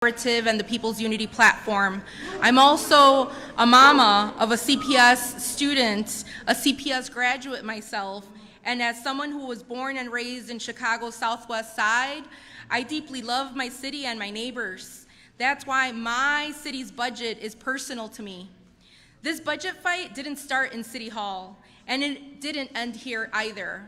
and the People's Unity Platform. I'm also a mama of a CPS student, a CPS graduate myself, and as someone who was born and raised in Chicago's Southwest Side, I deeply love my city and my neighbors. That's why my city's budget is personal to me. This budget fight didn't start in City Hall, and it didn't end here either.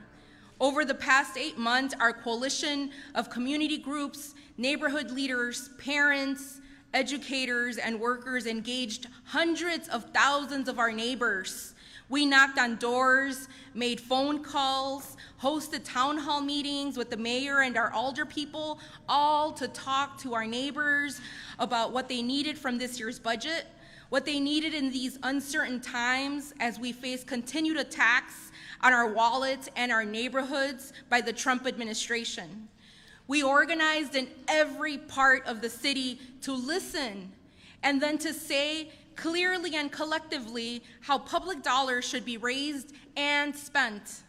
Over the past 8 months, our coalition of community groups, neighborhood leaders, parents, educators, and workers engaged hundreds of thousands of our neighbors. We knocked on doors, made phone calls, hosted town hall meetings with the mayor and our alder people, all to talk to our neighbors about what they needed from this year's budget, what they needed in these uncertain times as we face continued attacks on our wallets and our neighborhoods by the Trump administration. We organized in every part of the city to listen and then to say clearly and collectively how public dollars should be raised and spent.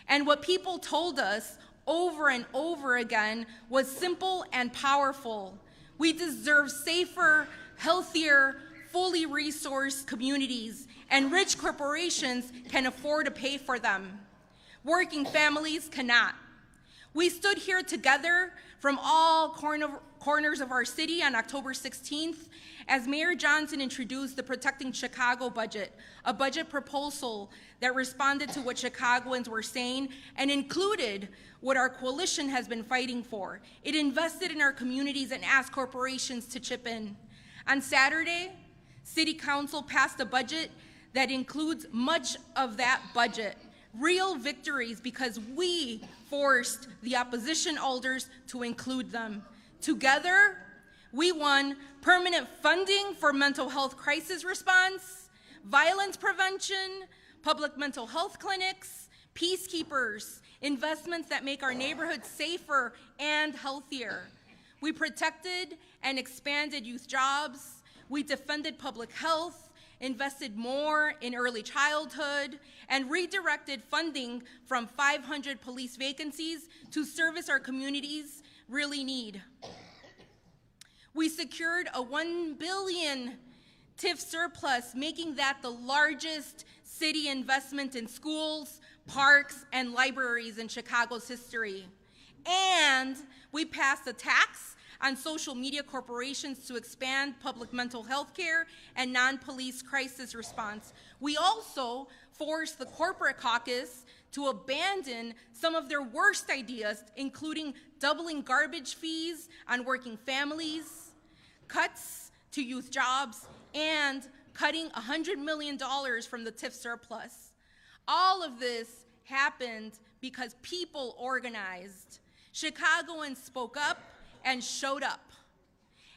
And what people told us over and over again was simple and powerful. We deserve safer, healthier, fully resourced communities, and rich corporations can afford to pay for them. Working families cannot. We stood here together from all corners of our city on October 16th as Mayor Johnson introduced the Protecting Chicago budget, a budget proposal that responded to what Chicagoans were saying and included what our coalition has been fighting for. It invested in our communities and asked corporations to chip in. On Saturday, City Council passed a budget that includes much of that budget. Real victories because we forced the opposition alders to include them. Together, we won permanent funding for mental health crisis response, violence prevention, public mental health clinics, peacekeepers, investments that make our neighborhoods safer and healthier. We protected and expanded youth jobs. We defended public health, invested more in early childhood, and redirected funding from 500 police vacancies to service our communities really need. We secured a $1 billion TIF surplus, making that the largest city investment in schools, parks, and libraries in Chicago's history. And we passed a tax on social media corporations to expand public mental health care and non-police crisis response. We also forced the corporate caucus to abandon some of their worst ideas, including doubling garbage fees on working families, cuts to youth jobs, and cutting $100 million from the TIF surplus. All of this happened because people organized. Chicagoans spoke up and showed up.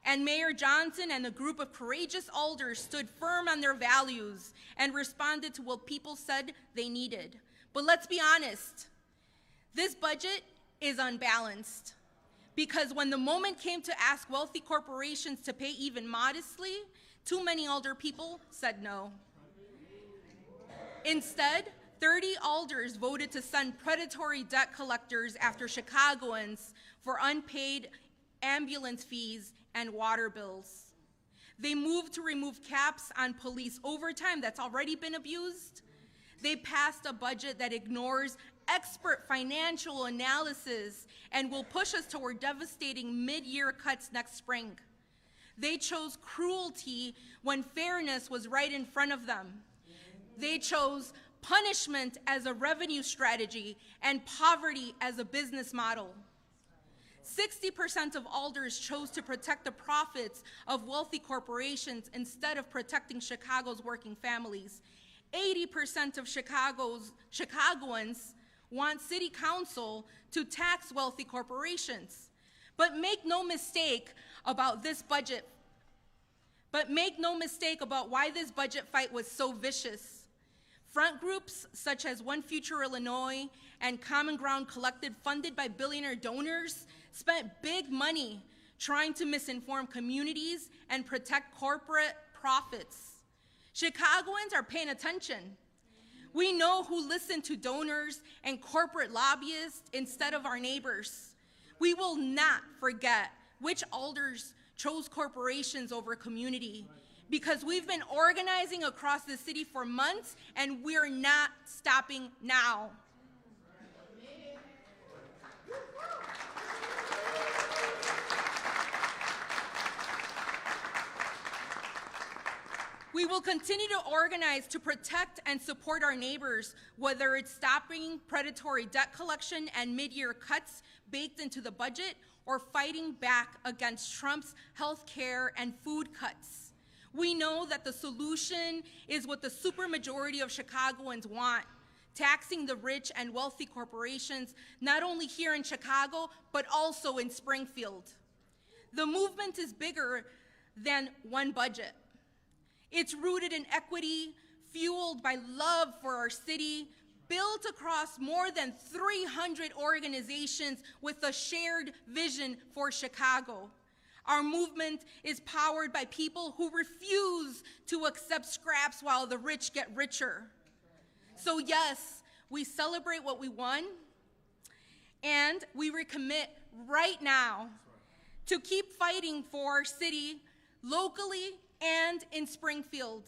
And Mayor Johnson and a group of courageous alders stood firm on their values and responded to what people said they needed. But let's be honest, this budget is unbalanced because when the moment came to ask wealthy corporations to pay even modestly, too many alder people said no. Instead, 30 alders voted to send predatory debt collectors after Chicagoans for unpaid ambulance fees and water bills. They moved to remove caps on police overtime that's already been abused. They passed a budget that ignores expert financial analysis and will push us toward devastating mid-year cuts next spring. They chose cruelty when fairness was right in front of them. They chose punishment as a revenue strategy and poverty as a business model. 60% of alders chose to protect the profits of wealthy corporations instead of protecting Chicago's working families. 80% of Chicagoans want City Council to tax wealthy corporations. But make no mistake about this budget. But make no mistake about why this budget fight was so vicious. Front groups such as One Future Illinois and Common Ground Collective, funded by billionaire donors, spent big money trying to misinform communities and protect corporate profits. Chicagoans are paying attention. We know who listened to donors and corporate lobbyists instead of our neighbors. We will not forget which alders chose corporations over community, because we've been organizing across the city for months and we're not stopping now. We will continue to organize to protect and support our neighbors, whether it's stopping predatory debt collection and mid-year cuts baked into the budget, or fighting back against Trump's health care and food cuts. We know that the solution is what the supermajority of Chicagoans want: taxing the rich and wealthy corporations, not only here in Chicago, but also in Springfield. The movement is bigger than one budget. It's rooted in equity, fueled by love for our city, built across more than 300 organizations with a shared vision for Chicago. Our movement is powered by people who refuse to accept scraps while the rich get richer. So yes, we celebrate what we won, and we recommit right now to keep fighting for our city locally and in Springfield,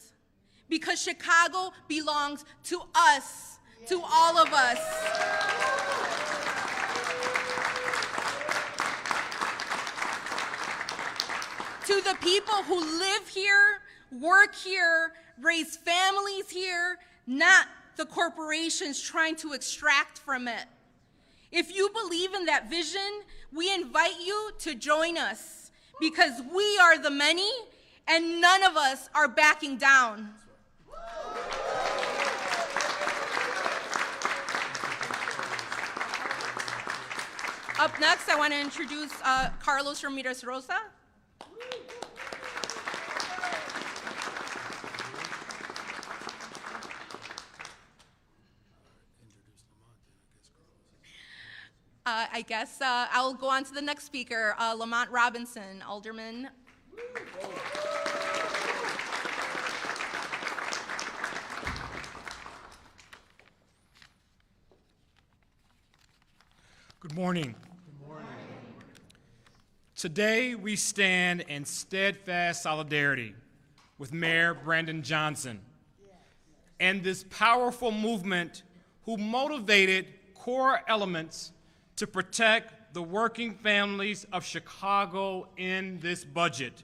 because Chicago belongs to us, to all of us. To the people who live here, work here, raise families here, not the corporations trying to extract from it. If you believe in that vision, we invite you to join us, because we are the many and none of us are backing down. Up next, I want to introduce Carlos Ramirez Rosa. I guess I'll go on to the next speaker, Alderman Robinson, Alderman. Good morning. Good morning. Today we stand in steadfast solidarity with Mayor Brandon Johnson and this powerful movement who motivated core elements to protect the working families of Chicago in this budget.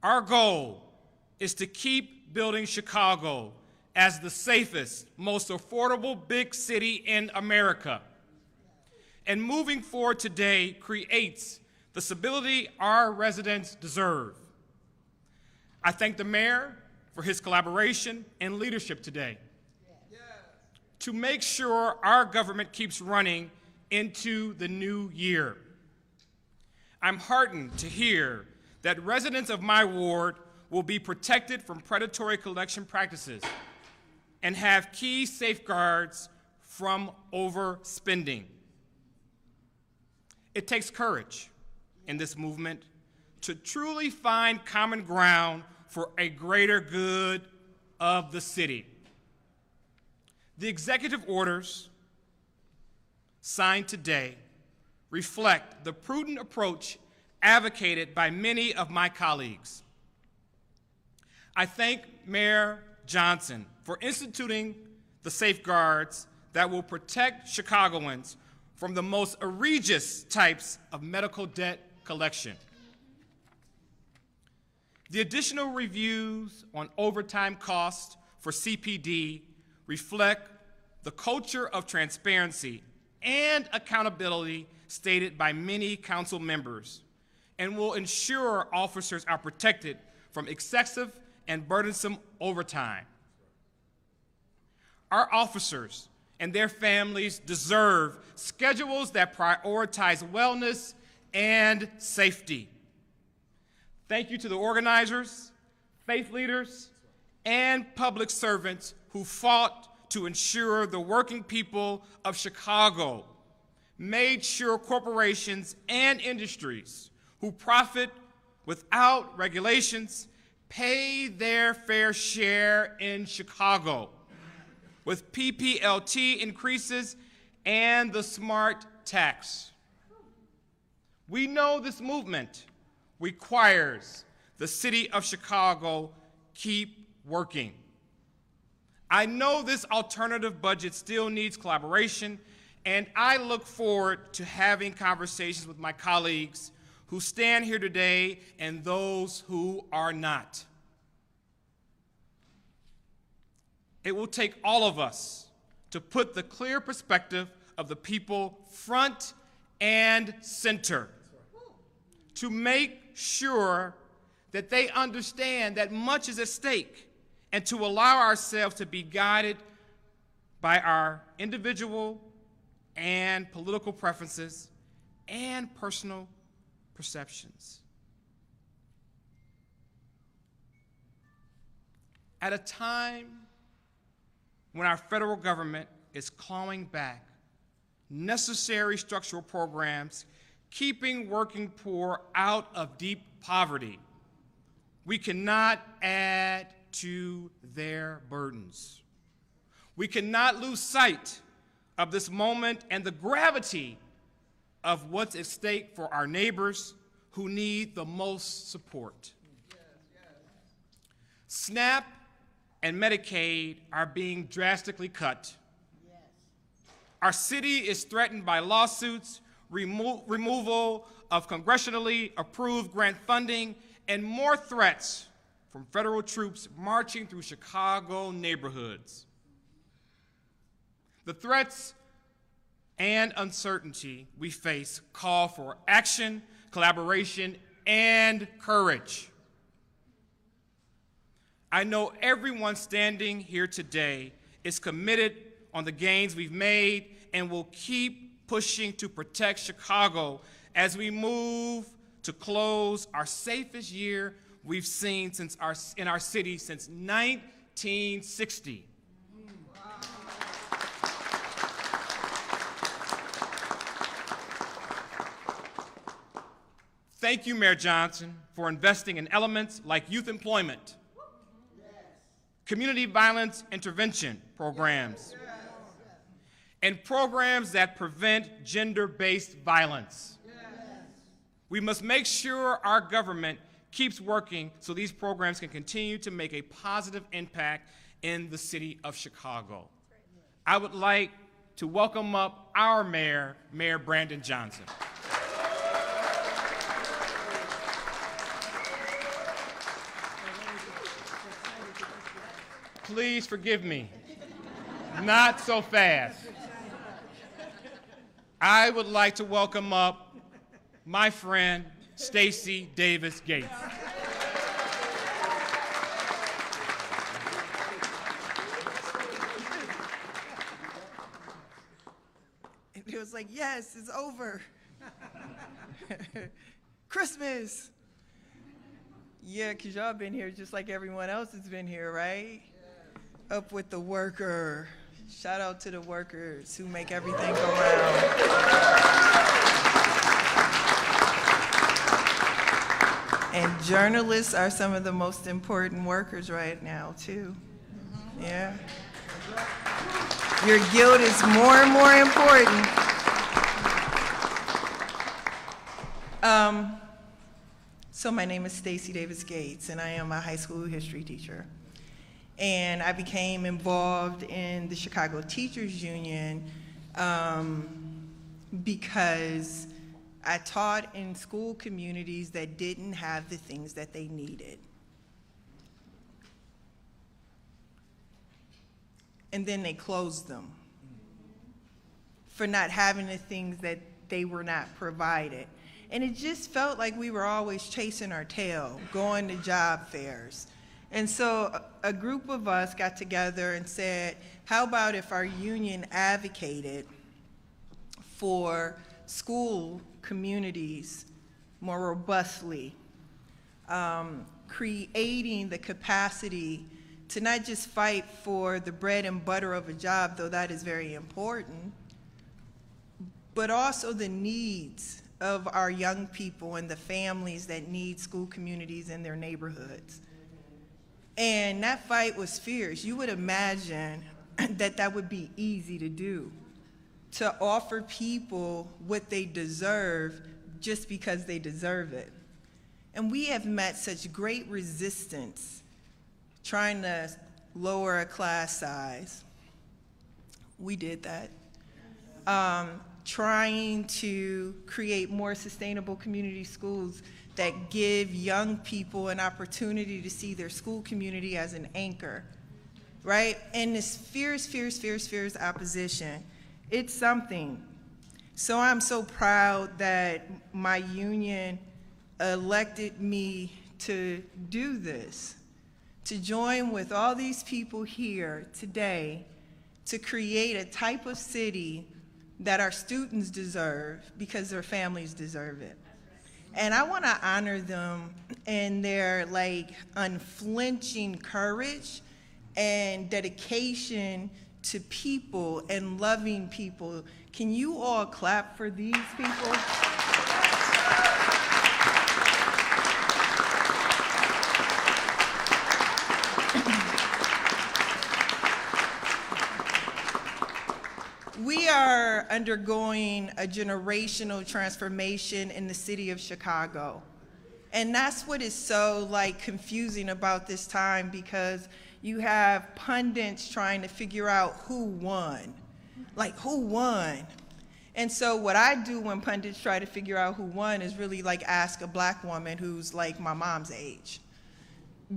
Our goal is to keep building Chicago as the safest, most affordable big city in America. And moving forward today creates the stability our residents deserve. I thank the mayor for his collaboration and leadership today to make sure our government keeps running into the new year. I'm heartened to hear that residents of my ward will be protected from predatory collection practices and have key safeguards from overspending. It takes courage in this movement to truly find common ground for a greater good of the city. The executive orders signed today reflect the prudent approach advocated by many of my colleagues. I thank Mayor Johnson for instituting the safeguards that will protect Chicagoans from the most egregious types of medical debt collection. The additional reviews on overtime costs for CPD reflect the culture of transparency and accountability stated by many council members, and will ensure officers are protected from excessive and burdensome overtime. Our officers and their families deserve schedules that prioritize wellness and safety. Thank you to the organizers, faith leaders, and public servants who fought to ensure the working people of Chicago made sure corporations and industries who profit without regulations pay their fair share in Chicago, with PPLT increases and the smart tax. We know this movement requires the city of Chicago keep working. I know this alternative budget still needs collaboration, and I look forward to having conversations with my colleagues who stand here today and those who are not. It will take all of us to put the clear perspective of the people front and center, to make sure that they understand that much is at stake, and to allow ourselves to be guided by our individual and political preferences and personal perceptions. At a time when our federal government is clawing back necessary structural programs, keeping working poor out of deep poverty, we cannot add to their burdens. We cannot lose sight of this moment and the gravity of what's at stake for our neighbors who need the most support. SNAP and Medicaid are being drastically cut. Our city is threatened by lawsuits, removal of congressionally approved grant funding, and more threats from federal troops marching through Chicago neighborhoods. The threats and uncertainty we face call for action, collaboration, and courage. I know everyone standing here today is committed on the gains we've made and will keep pushing to protect Chicago as we move to close our safest year we've seen in our city since 1960. Thank you, Mayor Johnson, for investing in elements like youth employment, community violence intervention programs, and programs that prevent gender-based violence. We must make sure our government keeps working so these programs can continue to make a positive impact in the city of Chicago. I would like to welcome up our mayor, Mayor Brandon Johnson. Please forgive me. Not so fast. I would like to welcome up my friend, Stacy Davis Gates. It was like, yes, it's over. Christmas. Yeah, because y'all been here just like everyone else has been here, right? Up with the worker. Shout out to the workers who make everything go round. And journalists are some of the most important workers right now, too. Yeah. Your guild is more and more important. So my name is Stacy Davis Gates, and I am a high school history teacher. And I became involved in the Chicago Teachers Union because I taught in school communities that didn't have the things that they needed. And then they closed them for not having the things that they were not provided. And it just felt like we were always chasing our tail, going to job fairs. And so a group of us got together and said, how about if our union advocated for school communities more robustly, creating the capacity to not just fight for the bread and butter of a job, though that is very important, but also the needs of our young people and the families that need school communities in their neighborhoods. And that fight was fierce. You would imagine that that would be easy to do, to offer people what they deserve just because they deserve it. And we have met such great resistance trying to lower a class size. We did that. Trying to create more sustainable community schools that give young people an opportunity to see their school community as an anchor, right? And this fierce opposition, it's something. So I'm so proud that my union elected me to do this, to join with all these people here today to create a type of city that our students deserve because their families deserve it. And I want to honor them in their unflinching courage and dedication to people and loving people. Can you all clap for these people? We are undergoing a generational transformation in the city of Chicago. And that's what is so confusing about this time, because you have pundits trying to figure out who won. Who won? And so what I do when pundits try to figure out who won is really ask a black woman who's my mom's age.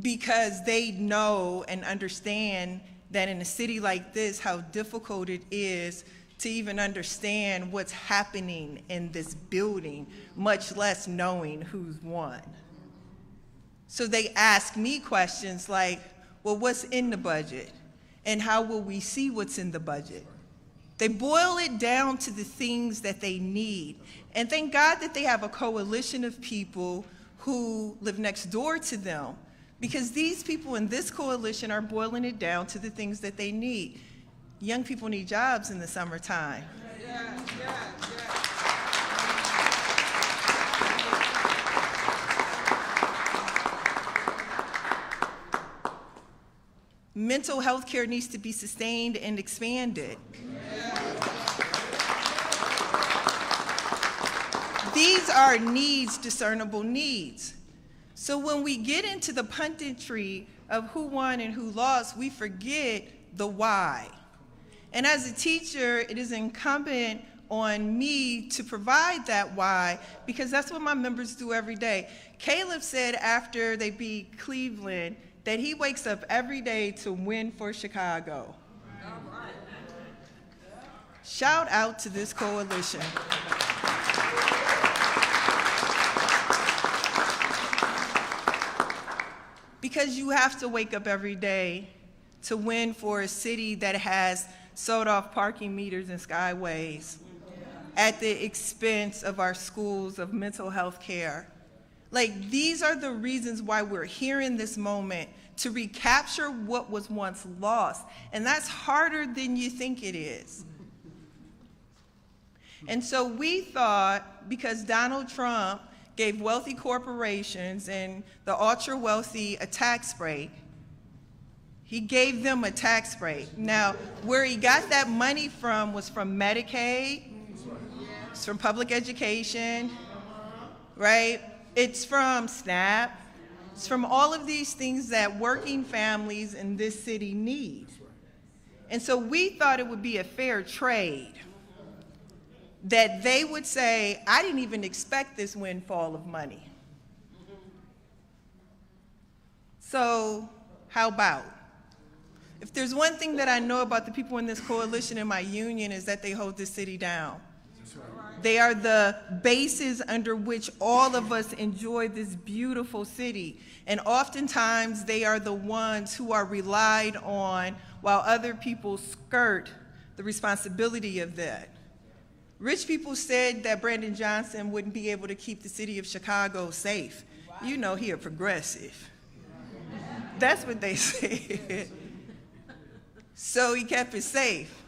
Because they know and understand that in a city like this, how difficult it is to even understand what's happening in this building, much less knowing who's won. So they ask me questions like, well, what's in the budget? And how will we see what's in the budget? They boil it down to the things that they need. And thank God that they have a coalition of people who live next door to them, because these people in this coalition are boiling it down to the things that they need. Young people need jobs in the summertime. Mental health care needs to be sustained and expanded. These are needs, discernible needs. So when we get into the punditry of who won and who lost, we forget the why. And as a teacher, it is incumbent on me to provide that why, because that's what my members do every day. Caleb said after they beat Cleveland that he wakes up every day to win for Chicago. Shout out to this coalition. Because you have to wake up every day to win for a city that has sold off parking meters and skyways at the expense of our schools, of mental health care. These are the reasons why we're here in this moment, to recapture what was once lost. And that's harder than you think it is. And so we thought, because Donald Trump gave wealthy corporations and the ultra-wealthy a tax break, he gave them a tax break. Now, where he got that money from was from Medicaid, it's from public education, right? It's from SNAP. It's from all of these things that working families in this city need. And so we thought it would be a fair trade that they would say, I didn't even expect this windfall of money. So how about? If there's one thing that I know about the people in this coalition and my union, is that they hold this city down. They are the basis under which all of us enjoy this beautiful city. And oftentimes they are the ones who are relied on while other people skirt the responsibility of that. Rich people said that Brandon Johnson wouldn't be able to keep the city of Chicago safe. You know he a progressive. That's what they said. So he kept it safe.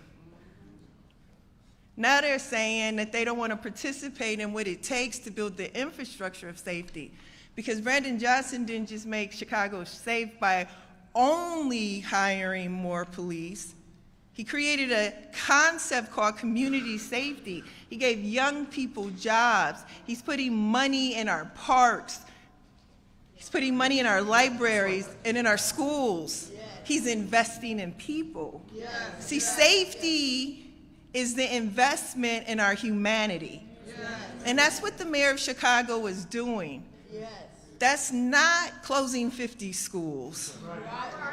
Now they're saying that they don't want to participate in what it takes to build the infrastructure of safety, because Brandon Johnson didn't just make Chicago safe by only hiring more police. He created a concept called community safety. He gave young people jobs. He's putting money in our parks. He's putting money in our libraries and in our schools. He's investing in people. See, safety is the investment in our humanity. And that's what the mayor of Chicago is doing. That's not closing 50 schools.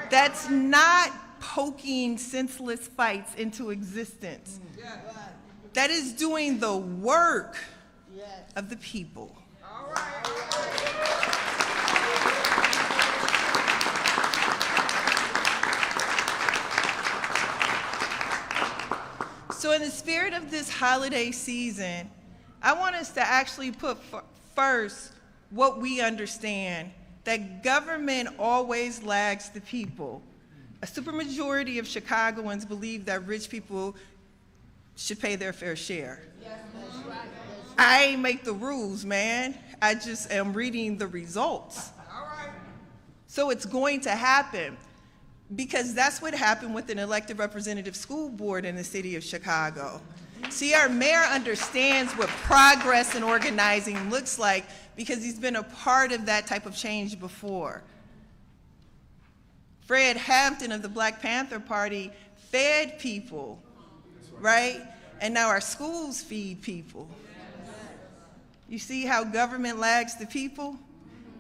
That's not poking senseless fights into existence. That is doing the work of the people. So in the spirit of this holiday season, I want us to actually put first what we understand, that government always lags the people. A supermajority of Chicagoans believe that rich people should pay their fair share. I ain't make the rules, man. I just am reading the results. So it's going to happen, because that's what happened with an elected representative school board in the city of Chicago. See, our mayor understands what progress and organizing looks like, because he's been a part of that type of change before. Fred Hampton of the Black Panther Party fed people, right? And now our schools feed people. You see how government lags the people?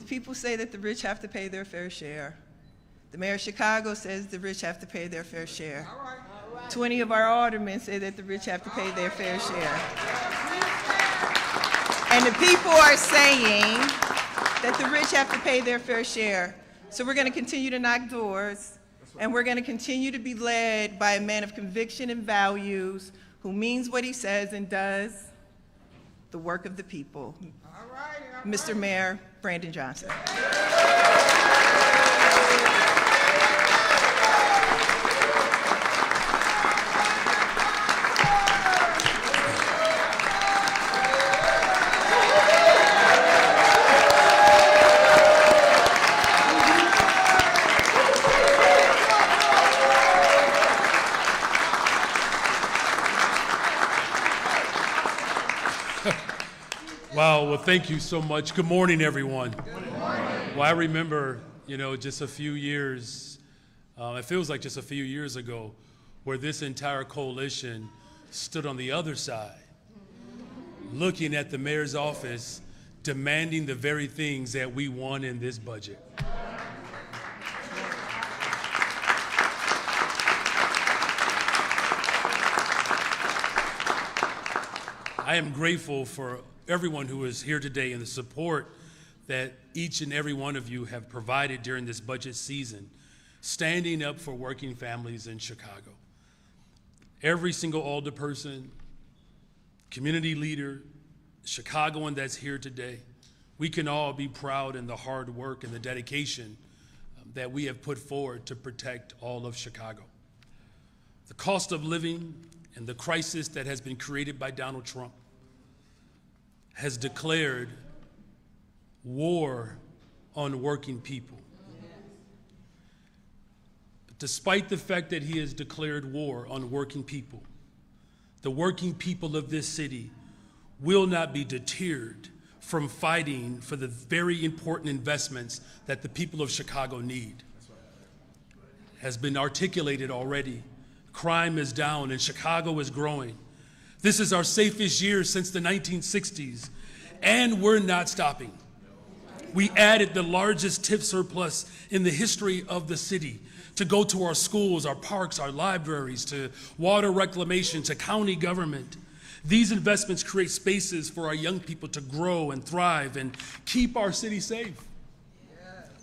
The people say that the rich have to pay their fair share. The mayor of Chicago says the rich have to pay their fair share. 20 of our aldermen say that the rich have to pay their fair share. And the people are saying that the rich have to pay their fair share. So we're going to continue to knock doors, and we're going to continue to be led by a man of conviction and values who means what he says and does the work of the people. Mr. Mayor Brandon Johnson. Wow, well, thank you so much. Good morning, everyone. Good morning. Well, I remember, just a few years, it feels like just a few years ago, where this entire coalition stood on the other side, looking at the mayor's office, demanding the very things that we want in this budget. I am grateful for everyone who is here today and the support that each and every one of you have provided during this budget season, standing up for working families in Chicago. Every single alderperson, community leader, Chicagoan that's here today, we can all be proud in the hard work and the dedication that we have put forward to protect all of Chicago. The cost of living and the crisis that has been created by Donald Trump has declared war on working people. But despite the fact that he has declared war on working people, the working people of this city will not be deterred from fighting for the very important investments that the people of Chicago need. Has been articulated already. Crime is down and Chicago is growing. This is our safest year since the 1960s, and we're not stopping. We added the largest tip surplus in the history of the city to go to our schools, our parks, our libraries, to water reclamation, to county government. These investments create spaces for our young people to grow and thrive and keep our city safe.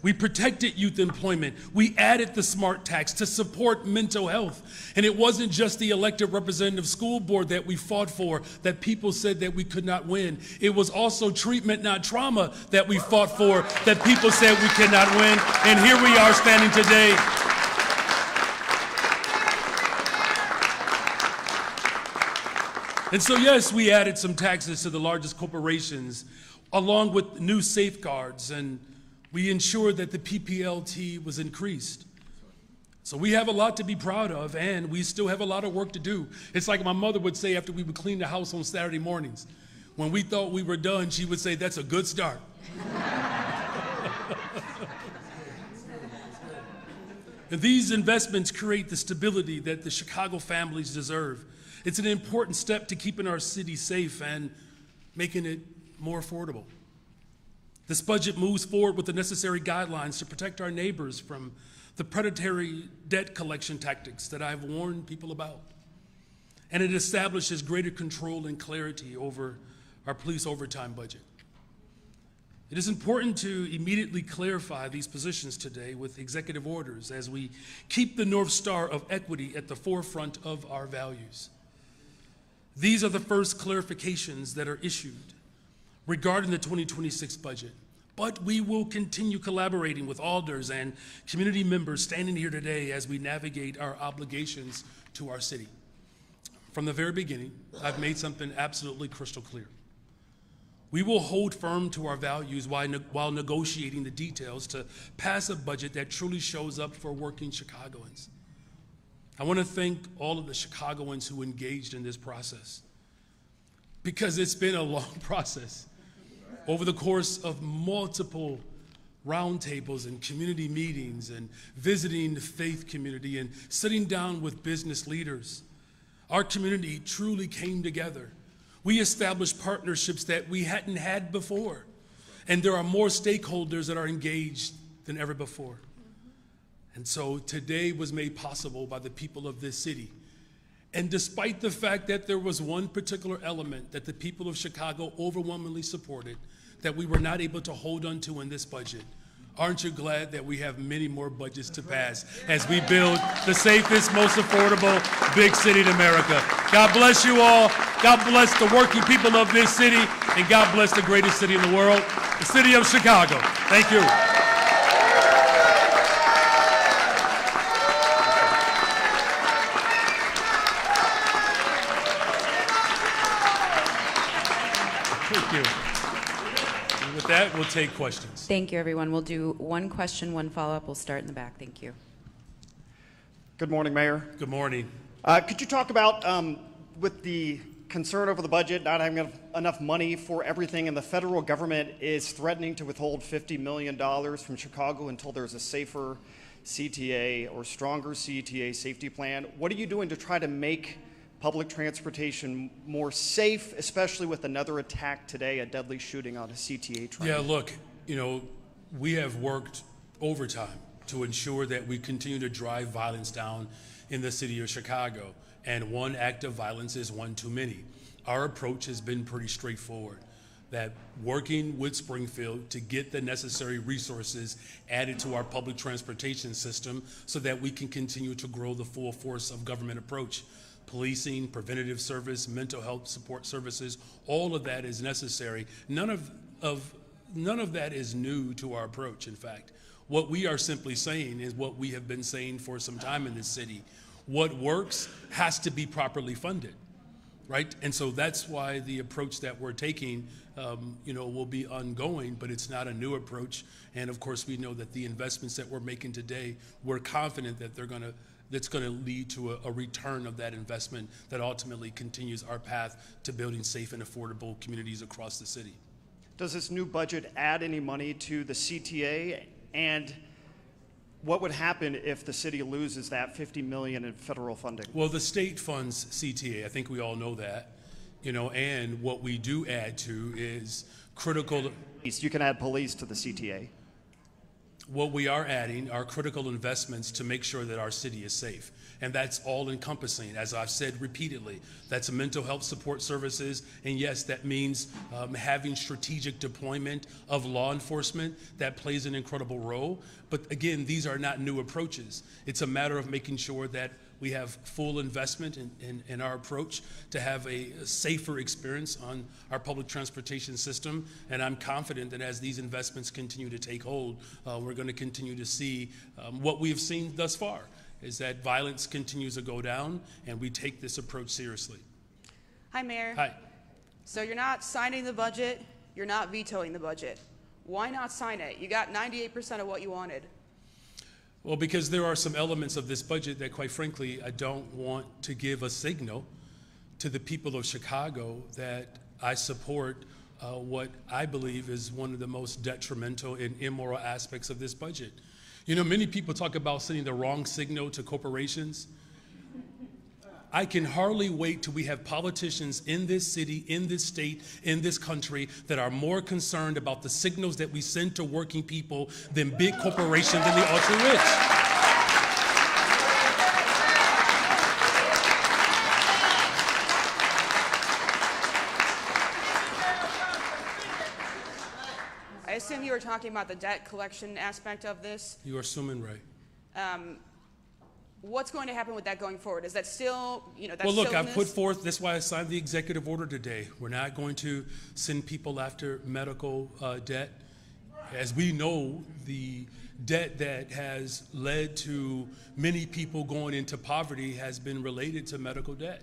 We protected youth employment. We added the smart tax to support mental health. And it wasn't just the elected representative school board that we fought for, that people said that we could not win. It was also treatment, not trauma, that we fought for, that people said we cannot win. And here we are standing today. And so, yes, we added some taxes to the largest corporations, along with new safeguards, and we ensured that the PPLT was increased. So we have a lot to be proud of, and we still have a lot of work to do. It's like my mother would say after we would clean the house on Saturday mornings. When we thought we were done, she would say, "That's a good start." And these investments create the stability that the Chicago families deserve. It's an important step to keeping our city safe and making it more affordable. This budget moves forward with the necessary guidelines to protect our neighbors from the predatory debt collection tactics that I've warned people about. And it establishes greater control and clarity over our police overtime budget. It is important to immediately clarify these positions today with executive orders as we keep the North Star of equity at the forefront of our values. These are the first clarifications that are issued regarding the 2026 budget, but we will continue collaborating with alders and community members standing here today as we navigate our obligations to our city. From the very beginning, I've made something absolutely crystal clear. We will hold firm to our values while negotiating the details to pass a budget that truly shows up for working Chicagoans. I want to thank all of the Chicagoans who engaged in this process, because it's been a long process. Over the course of multiple roundtables and community meetings and visiting the faith community and sitting down with business leaders, our community truly came together. We established partnerships that we hadn't had before, and there are more stakeholders that are engaged than ever before. And so today was made possible by the people of this city. And despite the fact that there was one particular element that the people of Chicago overwhelmingly supported that we were not able to hold on to in this budget, aren't you glad that we have many more budgets to pass as we build the safest, most affordable big city in America? God bless you all. God bless the working people of this city, and God bless the greatest city in the world, the city of Chicago. Thank you. Thank you. And with that, we'll take questions. Thank you, everyone. We'll do one question, one follow-up. We'll start in the back. Thank you. Good morning, Mayor. Good morning. Could you talk about, with the concern over the budget, not having enough money for everything, and the federal government is threatening to withhold $50 million from Chicago until there's a safer CTA or stronger CTA safety plan? What are you doing to try to make public transportation more safe, especially with another attack today, a deadly shooting on a CTA train? Yeah, look, we have worked overtime to ensure that we continue to drive violence down in the city of Chicago. And one act of violence is one too many. Our approach has been pretty straightforward, that working with Springfield to get the necessary resources added to our public transportation system so that we can continue to grow the full force of government approach. Policing, preventative service, mental health support services, all of that is necessary. None of that is new to our approach, in fact. What we are simply saying is what we have been saying for some time in this city. What works has to be properly funded, right? And so that's why the approach that we're taking, will be ongoing, but it's not a new approach. And of course, we know that the investments that we're making today, we're confident that that's going to lead to a return of that investment that ultimately continues our path to building safe and affordable communities across the city. Does this new budget add any money to the CTA? And what would happen if the city loses that $50 million in federal funding? Well, the state funds CTA. I think we all know that. And what we do add to is critical. You can add police to the CTA. What we are adding are critical investments to make sure that our city is safe. And that's all encompassing, as I've said repeatedly. That's mental health support services. And yes, that means having strategic deployment of law enforcement. That plays an incredible role. But again, these are not new approaches. It's a matter of making sure that we have full investment in our approach to have a safer experience on our public transportation system. And I'm confident that as these investments continue to take hold, we're going to continue to see what we have seen thus far, is that violence continues to go down, and we take this approach seriously. Hi, Mayor. Hi. So you're not signing the budget, you're not vetoing the budget. Why not sign it? You got 98% of what you wanted. Well, because there are some elements of this budget that, quite frankly, I don't want to give a signal to the people of Chicago that I support what I believe is one of the most detrimental and immoral aspects of this budget. You know, many people talk about sending the wrong signal to corporations. I can hardly wait till we have politicians in this city, in this state, in this country that are more concerned about the signals that we send to working people than big corporations and the ultra-rich. I assume you were talking about the debt collection aspect of this. You are assuming right. What's going to happen with that going forward? Is that still, that's Well, look, still in I've put this? forth, that's why I signed the executive order today. We're not going to send people after medical debt. As we know, the debt that has led to many people going into poverty has been related to medical debt.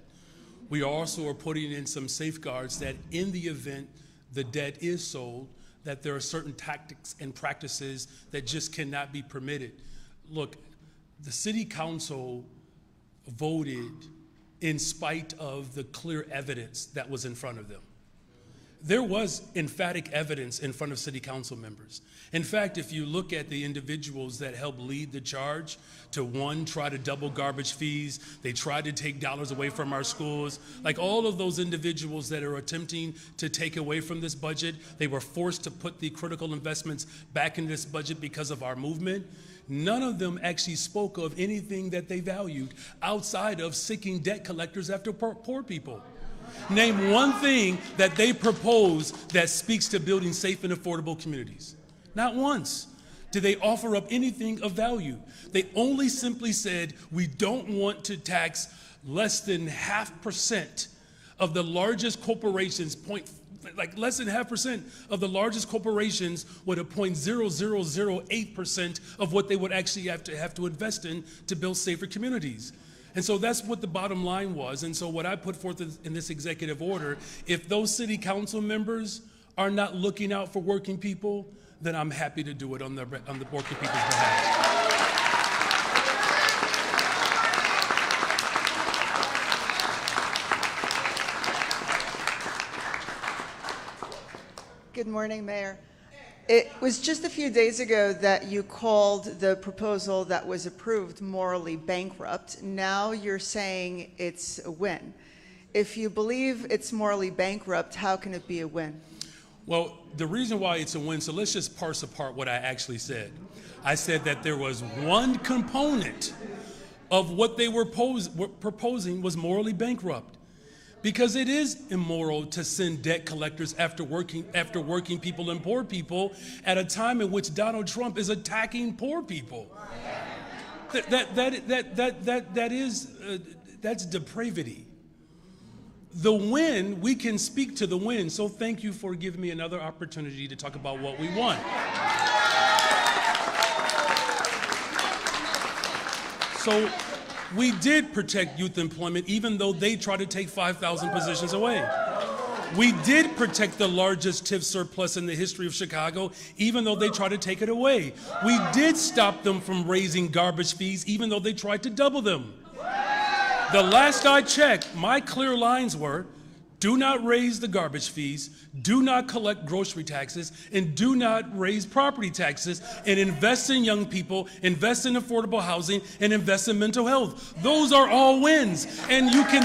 We also are putting in some safeguards that in the event the debt is sold, that there are certain tactics and practices that just cannot be permitted. Look, the city council voted in spite of the clear evidence that was in front of them. There was emphatic evidence in front of city council members. In fact, if you look at the individuals that helped lead the charge to, one, try to double garbage fees, they tried to take dollars away from our schools, like all of those individuals that are attempting to take away from this budget, they were forced to put the critical investments back in this budget because of our movement. None of them actually spoke of anything that they valued outside of seeking debt collectors after poor people. Name one thing that they propose that speaks to building safe and affordable communities. Not once did they offer up anything of value. They only simply said, we don't want to tax less than 0.5% of the largest corporations, less than 0.5% of the largest corporations with a 0.0008% of what they would actually have to invest in to build safer communities. And so that's what the bottom line was. And so what I put forth in this executive order, if those city council members are not looking out for working people, then I'm happy to do it on the working people's behalf. Good morning, Mayor. It was just a few days ago that you called the proposal that was approved morally bankrupt. Now you're saying it's a win. If you believe it's morally bankrupt, how can it be a win? Well, the reason why it's a win, so let's just parse apart what I actually said. I said that there was one component of what they were proposing was morally bankrupt. Because it is immoral to send debt collectors after working people and poor people at a time in which Donald Trump is attacking poor people. That's depravity. The win, we can speak to the win. So thank you for giving me another opportunity to talk about what we won. So we did protect youth employment, even though they tried to take 5,000 positions away. We did protect the largest TIF surplus in the history of Chicago, even though they tried to take it away. We did stop them from raising garbage fees, even though they tried to double them. The last I checked, my clear lines were, do not raise the garbage fees, do not collect grocery taxes, and do not raise property taxes, and invest in young people, invest in affordable housing, and invest in mental health. Those are all wins, and you can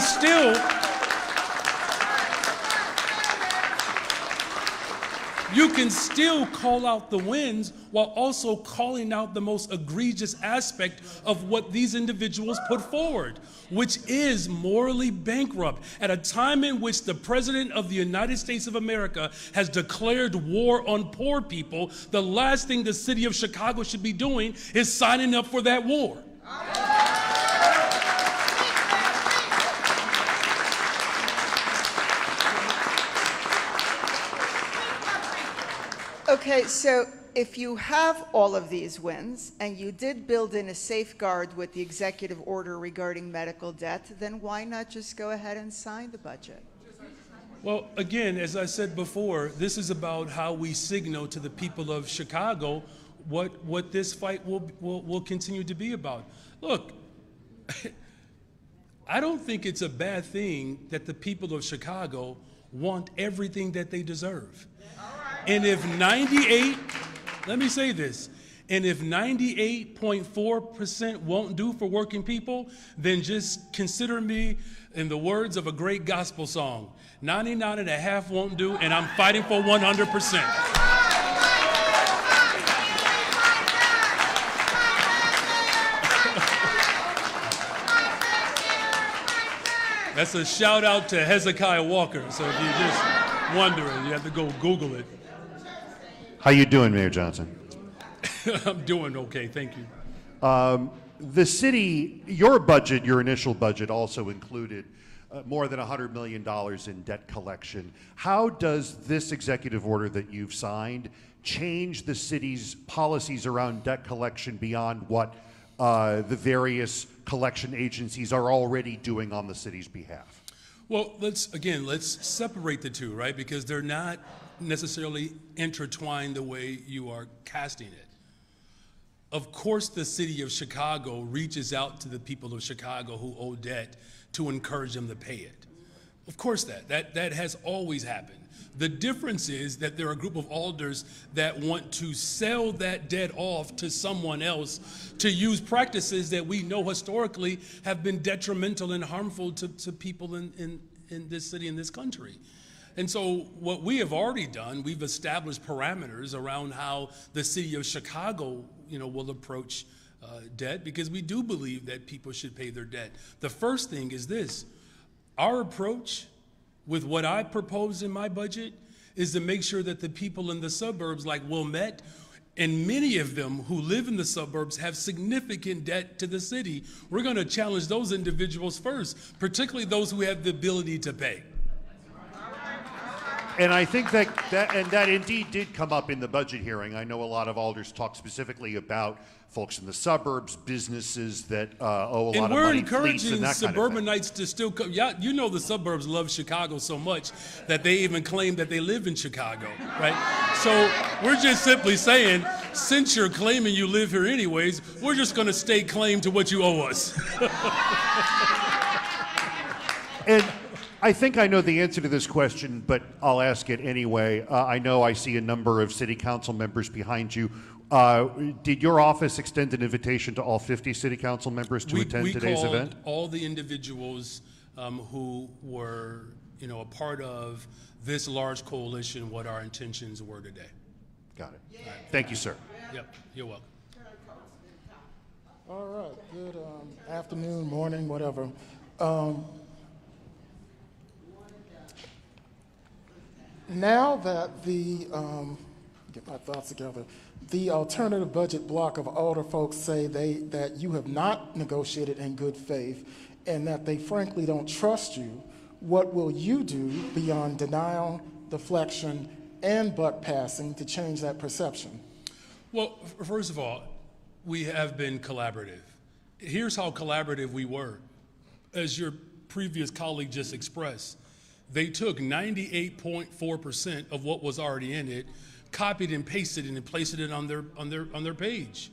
still call out the wins while also calling out the most egregious aspect of what these individuals put forward, which is morally bankrupt at a time in which the President of the United States of America has declared war on poor people. The last thing the city of Chicago should be doing is signing up for that war. Okay, so if you have all of these wins and you did build in a safeguard with the executive order regarding medical debt, then why not just go ahead and sign the budget? Well, again, as I said before, this is about how we signal to the people of Chicago what this fight will continue to be about. Look, I don't think it's a bad thing that the people of Chicago want everything that they deserve. And if 98, let me say this, and if 98.4% won't do for working people, then just consider me, in the words of a great gospel song, 99.5 won't do, and I'm fighting for 100%. That's a shout out to Hezekiah Walker. So if you're just wondering, you have to go Google it. How you doing, Mayor Johnson? I'm doing okay, thank you. The city, your budget, your initial budget also included more than $100 million in debt collection. How does this executive order that you've signed change the city's policies around debt collection beyond what the various collection agencies are already doing on the city's behalf? Well, let's separate the two, right? Because they're not necessarily intertwined the way you are casting it. Of course, the city of Chicago reaches out to the people of Chicago who owe debt to encourage them to pay it. Of course that has always happened. The difference is that there are a group of alders that want to sell that debt off to someone else to use practices that we know historically have been detrimental and harmful to people in this city, in this country. And so what we have already done, we've established parameters around how the city of Chicago, will approach debt, because we do believe that people should pay their debt. The first thing is this: our approach with what I propose in my budget is to make sure that the people in the suburbs like Wilmette, and many of them who live in the suburbs, have significant debt to the city. We're going to challenge those individuals first, particularly those who have the ability to pay. And I think that indeed did come up in the budget hearing. I know a lot of alders talk specifically about folks in the suburbs, businesses that owe a lot of money, And we're fleets encouraging and that kind of thing. suburbanites to still come. Yeah, the suburbs love Chicago so much that they even claim that they live in Chicago, right? So we're just simply saying, since you're claiming you live here anyways, we're just going to stake claim to what you owe us. And I think I know the answer to this question, but I'll ask it anyway. I know I see a number of city council members behind you. Did your office extend an invitation to all 50 city council members to attend today's event? We called all the individuals who were, a part of this large coalition, what our intentions were today. Got it. Thank you, sir. Yep, you're welcome. All right, good afternoon, morning, whatever. Now that get my thoughts together, the alternative budget block of older folks say that you have not negotiated in good faith and that they frankly don't trust you, what will you do beyond denial, deflection, and buck passing to change that perception? Well, first of all, we have been collaborative. Here's how collaborative we were. As your previous colleague just expressed, they took 98.4% of what was already in it, copied and pasted it, and placed it on their page.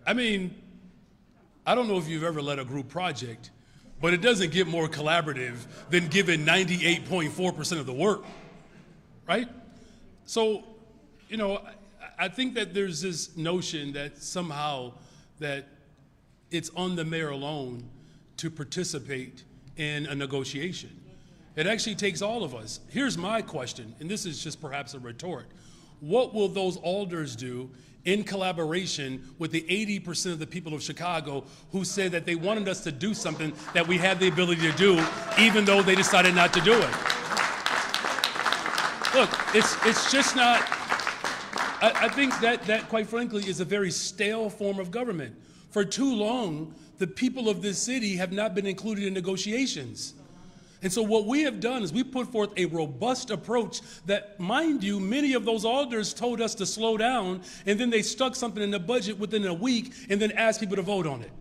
I mean, I don't know if you've ever led a group project, but it doesn't get more collaborative than giving 98.4% of the work, right? So, I think that there's this notion that somehow that it's on the mayor alone to participate in a negotiation. It actually takes all of us. Here's my question, and this is just perhaps a retort. What will those alders do in collaboration with the 80% of the people of Chicago who said that they wanted us to do something that we had the ability to do, even though they decided not to do it? Look, it's just not, I think that quite frankly is a very stale form of government. For too long, the people of this city have not been included in negotiations. And so what we have done is we put forth a robust approach that, mind you, many of those alders told us to slow down, and then they stuck something in the budget within a week and then asked people to vote on it.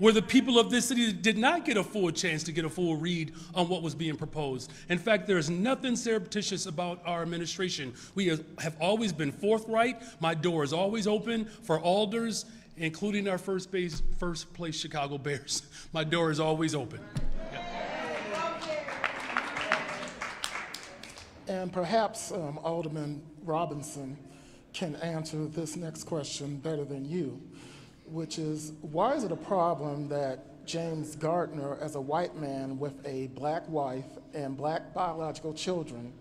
were the people of this city that did not get a full chance to get a full read on what was being proposed. In fact, there is nothing surreptitious about our administration. We have always been forthright. My door is always open for alders, including our first place Chicago Bears. My door is always open. And perhaps Alderman Robinson can answer this next question better than you, which is, why is it a problem that James Gardner, as a white man with a black wife and black biological children,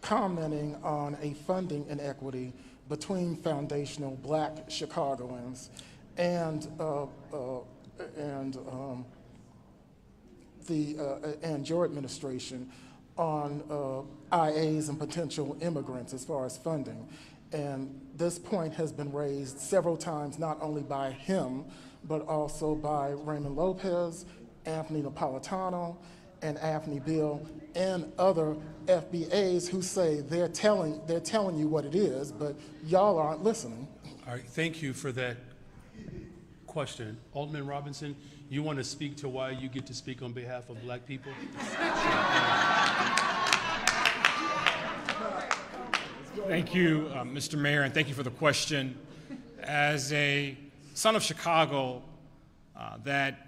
commenting on a funding inequity between foundational black Chicagoans and your administration on IAs and potential immigrants as far as funding? And this point has been raised several times, not only by him, but also by Raymond Lopez, Anthony Napolitano, and Anthony Bill, and other FBAs who say they're telling you what it is, but y'all aren't listening. All right, thank you for that question. Alderman Robinson, you want to speak to why you get to speak on behalf of black people? Thank you, Mr. Mayor, and thank you for the question. As a son of Chicago that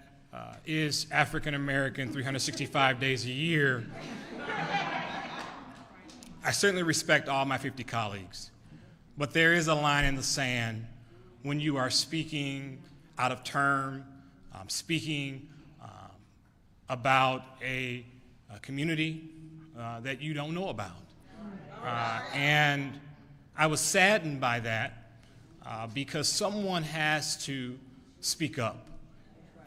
is African American 365 days a year, I certainly respect all my 50 colleagues, but there is a line in the sand when you are speaking out of turn, speaking about a community that you don't know about. And I was saddened by that because someone has to speak up.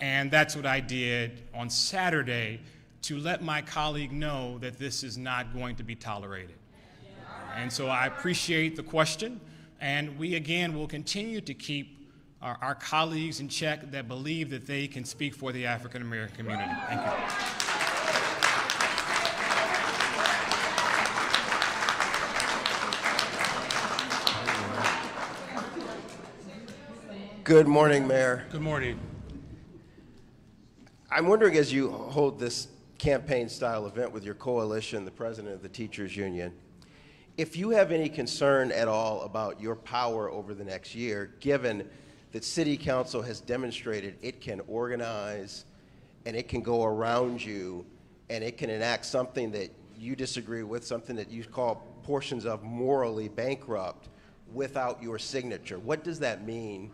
And that's what I did on Saturday to let my colleague know that this is not going to be tolerated. And so I appreciate the question, and we again will continue to keep our colleagues in check that believe that they can speak for the African American community. Thank you. Good morning, Mayor. Good morning. I'm wondering, as you hold this campaign-style event with your coalition, the president of the Teachers Union, if you have any concern at all about your power over the next year, given that City Council has demonstrated it can organize and it can go around you and it can enact something that you disagree with, something that you call portions of morally bankrupt without your signature. What does that mean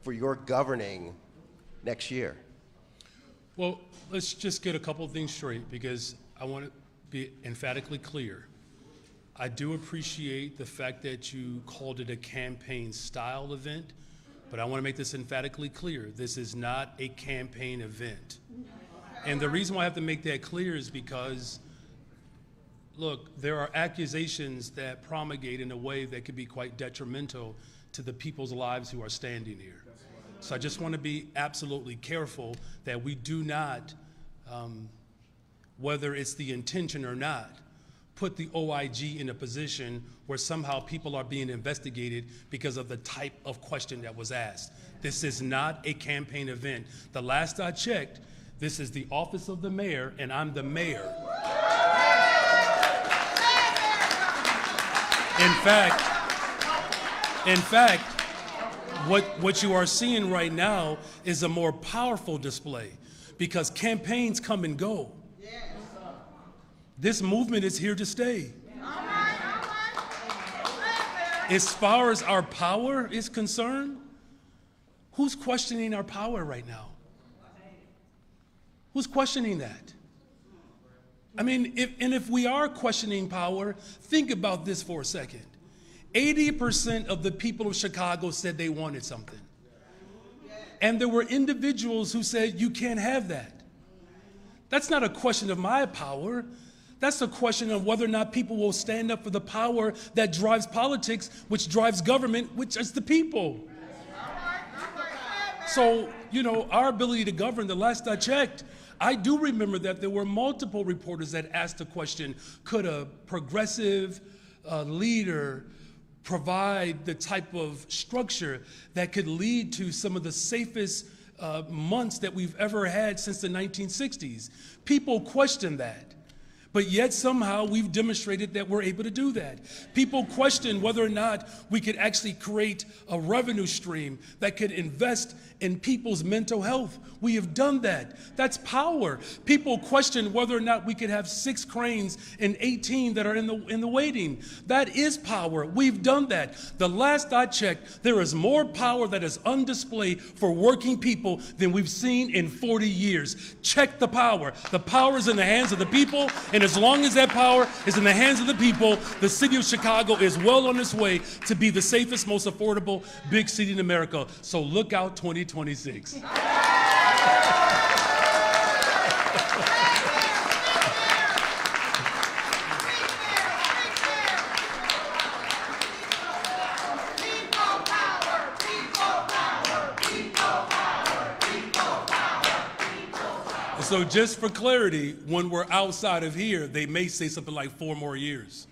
for your governing next year? Well, let's just get a couple of things straight, because I want to be emphatically clear. I do appreciate the fact that you called it a campaign-style event, but I want to make this emphatically clear. This is not a campaign event. And the reason why I have to make that clear is because, look, there are accusations that promulgate in a way that could be quite detrimental to the people's lives who are standing here. So I just want to be absolutely careful that we do not, whether it's the intention or not, put the OIG in a position where somehow people are being investigated because of the type of question that was asked. This is not a campaign event. The last I checked, this is the office of the mayor, and I'm the mayor. In fact, what you are seeing right now is a more powerful display, because campaigns come and go. This movement is here to stay. As far as our power is concerned, who's questioning our power right now? Who's questioning that? I mean, if we are questioning power, think about this for a second. 80% of the people of Chicago said they wanted something. And there were individuals who said, you can't have that. That's not a question of my power. That's a question of whether or not people will stand up for the power that drives politics, which drives government, which is the people. So, you know, our ability to govern, the last I checked, I do remember that there were multiple reporters that asked the question, could a progressive leader provide the type of structure that could lead to some of the safest months that we've ever had since the 1960s. People question that. But yet somehow we've demonstrated that we're able to do that. People question whether or not we could actually create a revenue stream that could invest in people's mental health. We have done that. That's power. People question whether or not we could have 6 cranes and 18 that are in the waiting. That is power. We've done that. The last I checked, there is more power that is on display for working people than we've seen in 40 years. Check the power. The power is in the hands of the people, and as long as that power is in the hands of the people, the city of Chicago is well on its way to be the safest, most affordable big city in America. So look out 2026. So just for clarity, when we're outside of here, they may say something like 4 more years.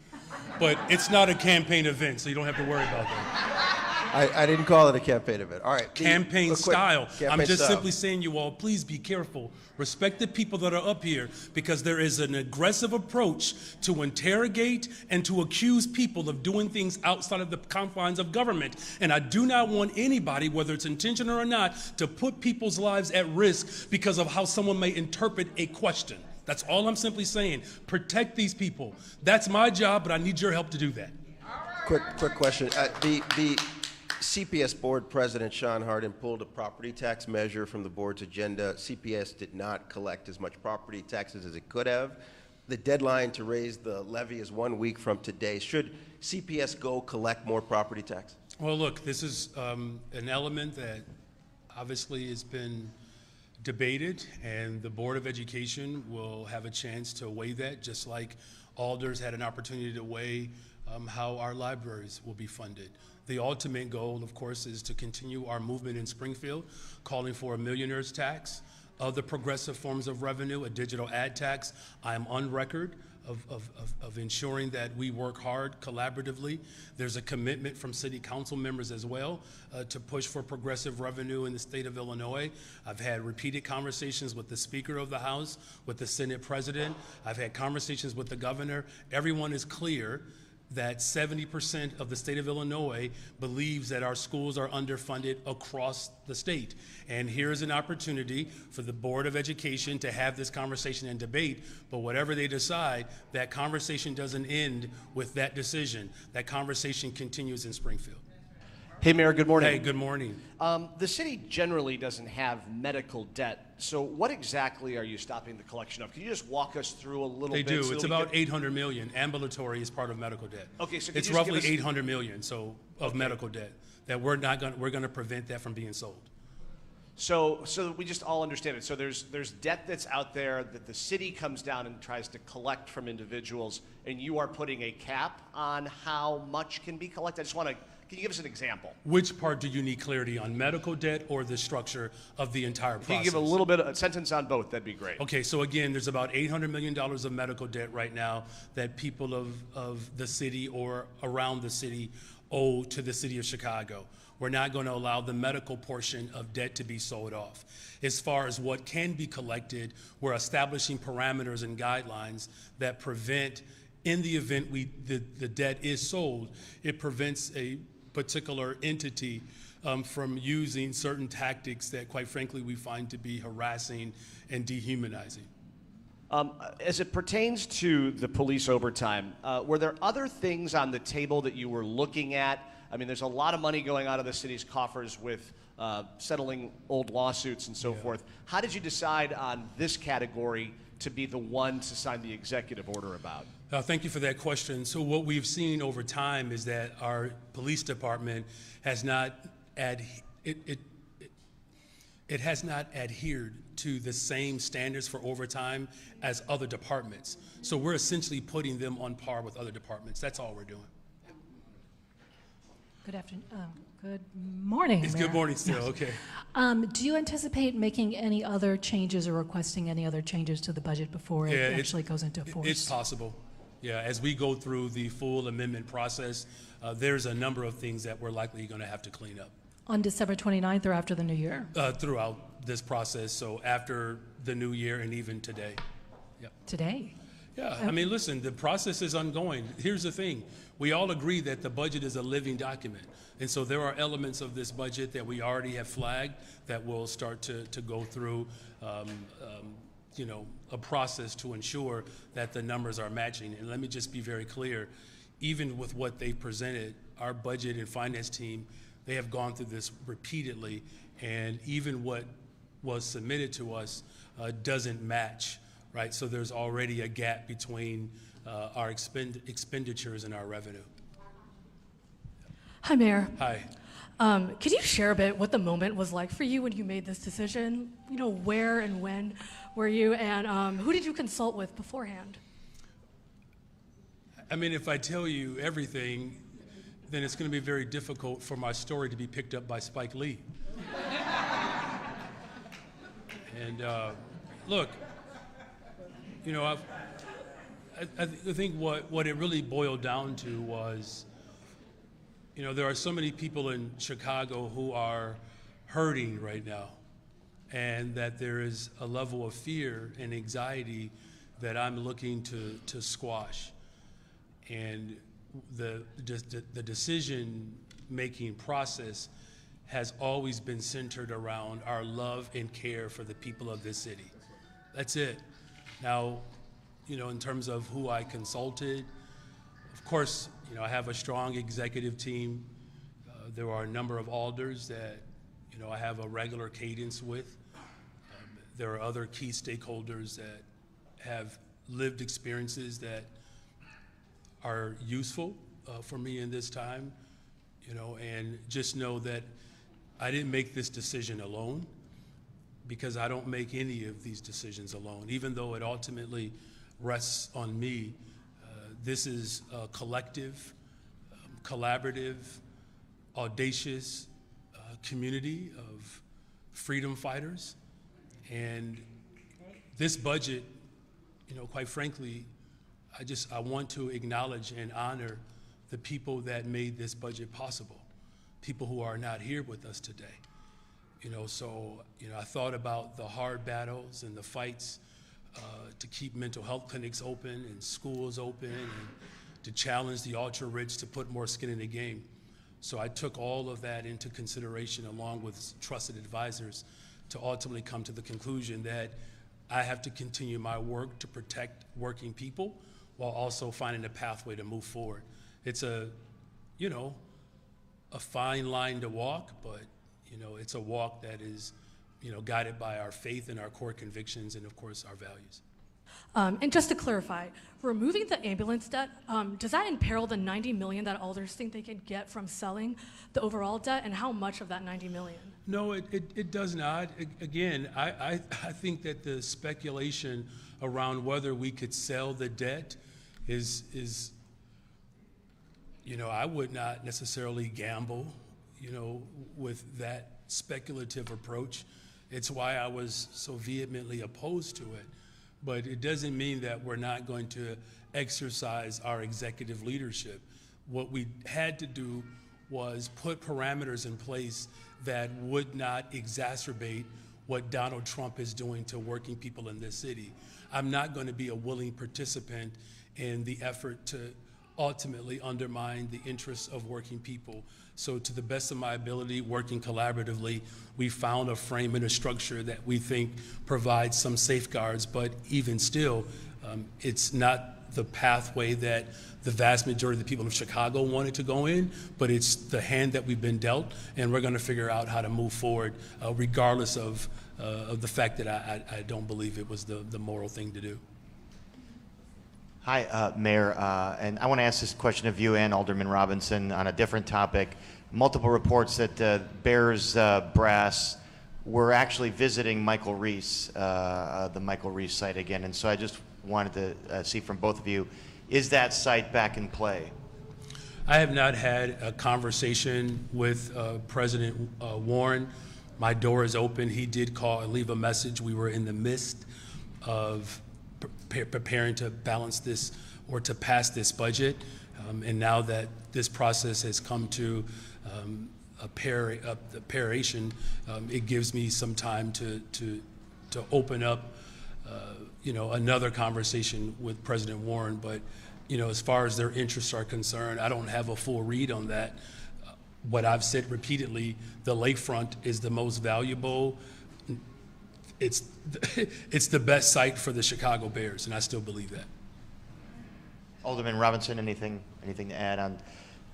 But it's not a campaign event, so you don't have to worry about that. I didn't call it a campaign event. All right. Campaign style. Campaign I'm just style. simply saying, you all, please be careful. Respect the people that are up here, because there is an aggressive approach to interrogate and to accuse people of doing things outside of the confines of government. And I do not want anybody, whether it's intentional or not, to put people's lives at risk because of how someone may interpret a question. That's all I'm simply saying. Protect these people. That's my job, but I need your help to do that. Quick question. The CPS board president, Sean Hardin, pulled a property tax measure from the board's agenda. CPS did not collect as much property taxes as it could have. The deadline to raise the levy is 1 week from today. Should CPS go collect more property tax? Well, look, this is an element that obviously has been debated, and the Board of Education will have a chance to weigh that, just like alders had an opportunity to weigh how our libraries will be funded. The ultimate goal, of course, is to continue our movement in Springfield, calling for a millionaire's tax, other progressive forms of revenue, a digital ad tax. I am on record of ensuring that we work hard collaboratively. There's a commitment from city council members as well to push for progressive revenue in the state of Illinois. I've had repeated conversations with the Speaker of the House, with the Senate President. I've had conversations with the governor. Everyone is clear that 70% of the state of Illinois believes that our schools are underfunded across the state. And here's an opportunity for the Board of Education to have this conversation and debate, but whatever they decide, that conversation doesn't end with that decision. That conversation continues in Springfield. Hey, Mayor, good morning. Hey, good morning. The city generally doesn't have medical debt, so what exactly are you stopping the collection of? Can you just walk us through a little They bit? do. It's about $800 million. Ambulatory is part of medical debt. Okay, so it's roughly $800 million of medical debt that we're going to prevent that from being sold. So we just all understand it. So there's debt that's out there that the city comes down and tries to collect from individuals, and you are putting a cap on how much can be collected. I just want to. Can you give us an example? Which part do you need clarity on, medical debt or the structure of the entire process? Can you give a little bit, a sentence on both? That'd be great. Okay, so again, there's about $800 million of medical debt right now that people of the city or around the city owe to the city of Chicago. We're not going to allow the medical portion of debt to be sold off. As far as what can be collected, we're establishing parameters and guidelines that prevent, in the event the debt is sold, it prevents a particular entity from using certain tactics that, quite frankly, we find to be harassing and dehumanizing. As it pertains to the police overtime, were there other things on the table that you were looking at? I mean, there's a lot of money going out of the city's coffers with settling old lawsuits and so forth. How did you decide on this category to be the one to sign the executive order about? Thank you for that question. So what we've seen over time is that our police department has not adhered to the same standards for overtime as other departments. So we're essentially putting them on par with other departments. That's all we're doing. Good afternoon. Good morning, It's Mayor. good morning still, okay. Do you anticipate making any other changes or requesting any other changes to the budget before it actually goes into force? It's possible. Yeah, as we go through the full amendment process, there's a number of things that we're likely going to have to clean up. On December 29th or after the new year? Throughout this process, so after the new year and even today. Yep. Today? Yeah, I mean, listen, the process is ongoing. Here's the thing. We all agree that the budget is a living document. And so there are elements of this budget that we already have flagged that will start to go through, you know, a process to ensure that the numbers are matching. And let me just be very clear, even with what they presented, our budget and finance team, they have gone through this repeatedly, and even what was submitted to us doesn't match, right? So there's already a gap between our expenditures and our revenue. Hi, Mayor. Hi. Could you share a bit what the moment was like for you when you made this decision? You know, where and when were you, and who did you consult with beforehand? I mean, if I tell you everything, then it's going to be very difficult for my story to be picked up by Spike Lee. And look, you know, I think what it really boiled down to was, you know, there are so many people in Chicago who are hurting right now, and that there is a level of fear and anxiety that I'm looking to squash. And the decision-making process has always been centered around our love and care for the people of this city. That's it. Now, you know, in terms of who I consulted, of course, you know, I have a strong executive team. There are a number of alders that, you know, I have a regular cadence with. There are other key stakeholders that have lived experiences that are useful for me in this time, you know, and just know that I didn't make this decision alone, because I don't make any of these decisions alone. Even though it ultimately rests on me, this is a collective, collaborative, audacious community of freedom fighters. And this budget, you know, quite frankly, I want to acknowledge and honor the people that made this budget possible, people who are not here with us today. You know, so, you know, I thought about the hard battles and the fights to keep mental health clinics open and schools open, and to challenge the ultra-rich to put more skin in the game. So I took all of that into consideration, along with trusted advisors, to ultimately come to the conclusion that I have to continue my work to protect working people while also finding a pathway to move forward. It's a, you know, a fine line to walk, but, you know, it's a walk that is, you know, guided by our faith and our core convictions and, of course, our values. And just to clarify, removing the ambulance debt, does that imperil the $90 million that alders think they can get from selling the overall debt, and how much of that $90 million? No, it does not. Again, I think that the speculation around whether we could sell the debt is, you know, I would not necessarily gamble, you know, with that speculative approach. It's why I was so vehemently opposed to it. But it doesn't mean that we're not going to exercise our executive leadership. What we had to do was put parameters in place that would not exacerbate what Donald Trump is doing to working people in this city. I'm not going to be a willing participant in the effort to ultimately undermine the interests of working people. So to the best of my ability, working collaboratively, we found a frame and a structure that we think provides some safeguards, but even still, it's not the pathway that the vast majority of the people of Chicago wanted to go in, but it's the hand that we've been dealt, and we're gonna figure out how to move forward regardless of the fact that I don't believe it was the moral thing to do. Hi, Mayor, and I want to ask this question of you and Alderman Robinson on a different topic. Multiple reports that Bears brass were actually visiting Michael Reese, the Michael Reese site again, and so I just wanted to see from both of you, is that site back in play? I have not had a conversation with President Warren. My door is open. He did call and leave a message. We were in the midst of preparing to balance this or to pass this budget. And now that this process has come to paration, it gives me some time to open up, another conversation with President Warren. But, as far as their interests are concerned, I don't have a full read on that. What I've said repeatedly, the lakefront is the most valuable. It's the best site for the Chicago Bears, and I still believe that. Alderman Robinson, anything to add on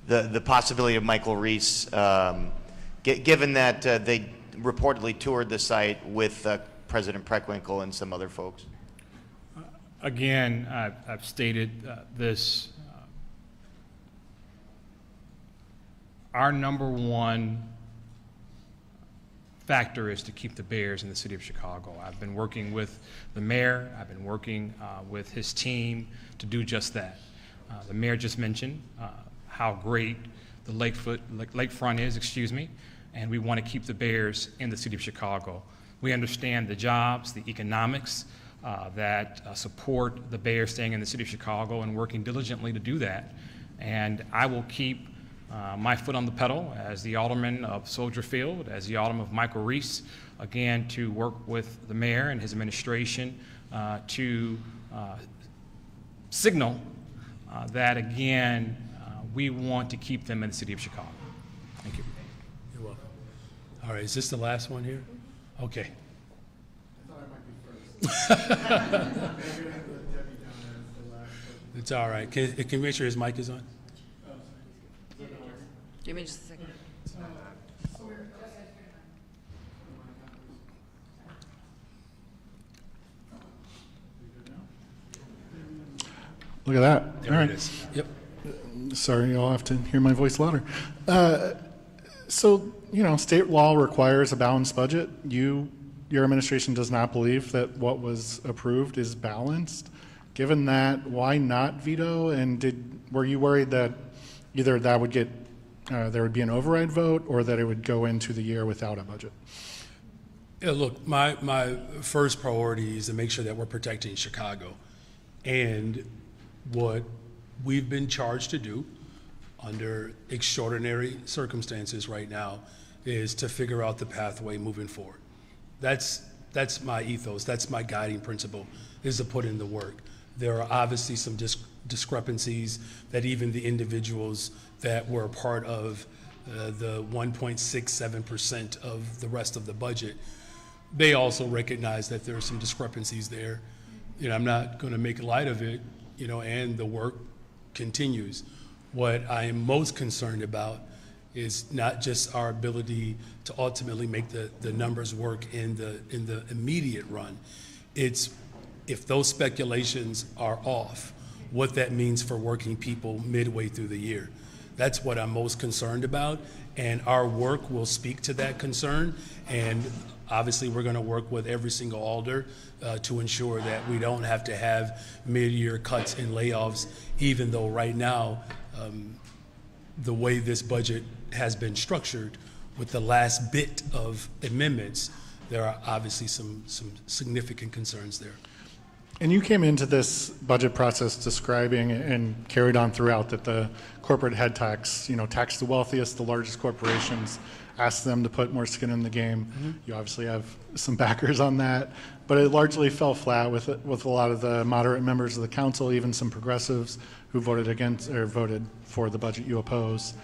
the possibility of Michael Reese, given that they reportedly toured the site with President Preckwinkle and some other folks? Again, I've stated this. Our number one factor is to keep the Bears in the city of Chicago. I've been working with the mayor. I've been working with his team to do just that. The mayor just mentioned how great the lakefront is, and we want to keep the Bears in the city of Chicago. We understand the jobs, the economics that support the Bears staying in the city of Chicago and working diligently to do that. And I will keep my foot on the pedal as the alderman of Soldier Field, as the alderman of Michael Reese, again, to work with the mayor and his administration to signal that, again, we want to keep them in the city of Chicago. Thank you. You're welcome. All right, is this the last one here? Okay. It's all right. Can you make sure his mic is on? Give me just a second. Look at that. There All it right. is. Yep. Sorry, you'll have to hear my voice louder. So, state law requires a balanced budget. Your administration does not believe that what was approved is balanced. Given that, why not veto? And were you worried that either that would get there would be an override vote, or that it would go into the year without a budget? Yeah, look, my first priority is to make sure that we're protecting Chicago. And what we've been charged to do under extraordinary circumstances right now is to figure out the pathway moving forward. That's my ethos. That's my guiding principle, is to put in the work. There are obviously some discrepancies that even the individuals that were part of the 1.67% of the rest of the budget, they also recognize that there are some discrepancies there. I'm not going to make light of it, and the work continues. What I am most concerned about is not just our ability to ultimately make the numbers work in the immediate run. It's if those speculations are off, what that means for working people midway through the year. That's what I'm most concerned about, and our work will speak to that concern. And obviously, we're going to work with every single alder to ensure that we don't have to have mid-year cuts and layoffs, even though right now, the way this budget has been structured with the last bit of amendments, there are obviously some significant concerns there. And you came into this budget process describing and carried on throughout that the corporate head tax, tax the wealthiest, the largest corporations, ask them to put more skin in the game. Mm-hmm. You obviously have some backers on that, but it largely fell flat with a lot of the moderate members of the council, even some progressives who voted against or voted for the budget you oppose.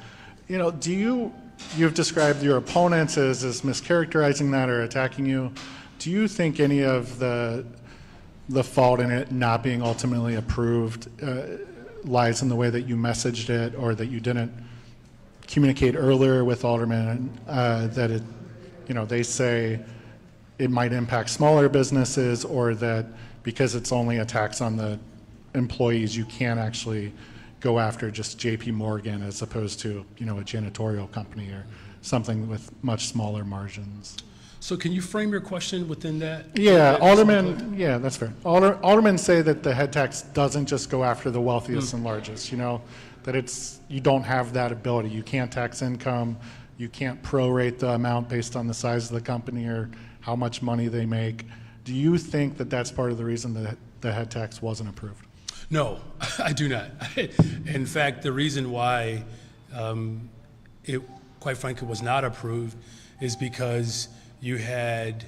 You've described your opponents as mischaracterizing that or attacking you. Do you think any of the fault in it not being ultimately approved lies in the way that you messaged it, or that you didn't communicate earlier with aldermen that it, they say it might impact smaller businesses, or that because it's only a tax on the employees, you can't actually go after just JP Morgan as opposed to, a janitorial company or something with much smaller margins? So can you frame your question within that? Yeah, aldermen, yeah, that's fair. Aldermen say that the head tax doesn't just go after the wealthiest and largest, that you don't have that ability. You can't tax income, you can't prorate the amount based on the size of the company or how much money they make. Do you think that that's part of the reason that the head tax wasn't approved? No, I do not. In fact, the reason why quite frankly, was not approved is because you had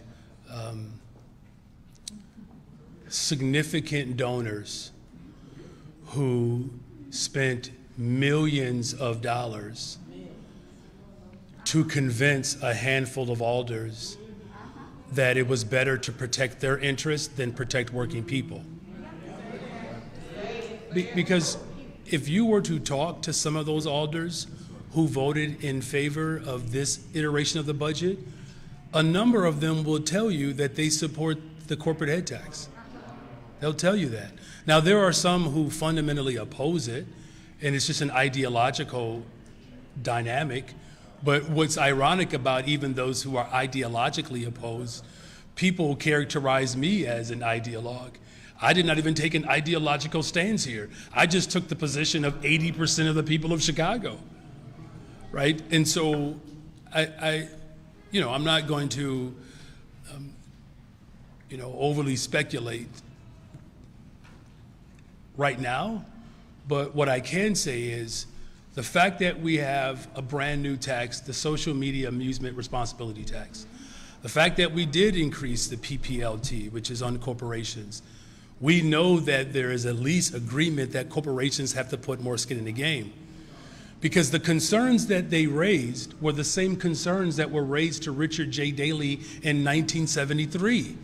significant donors who spent millions of dollars to convince a handful of alders that it was better to protect their interests than protect working people. Because if you were to talk to some of those alders who voted in favor of this iteration of the budget, a number of them will tell you that they support the corporate head tax. They'll tell you that. Now, there are some who fundamentally oppose it, and it's just an ideological dynamic. But what's ironic about even those who are ideologically opposed, people characterize me as an ideologue. I did not even take an ideological stance here. I just took the position of 80% of the people of Chicago, right? And so I'm not going to, overly speculate right now, but what I can say is the fact that we have a brand new tax, the social media amusement responsibility tax, the fact that we did increase the PPLT, which is on corporations, we know that there is at least agreement that corporations have to put more skin in the game. Because the concerns that they raised were the same concerns that were raised to Richard J. Daley in 1973.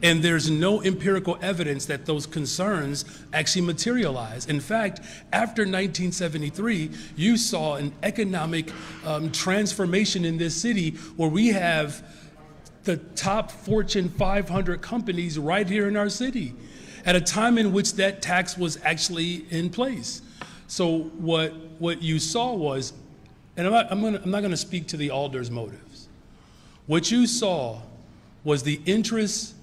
And there's no empirical evidence that those concerns actually materialize. In fact, after 1973, you saw an economic transformation in this city where we have the top Fortune 500 companies right here in our city at a time in which that tax was actually in place. So what you saw was, and I'm not going to speak to the alders' motives. What you saw was the interests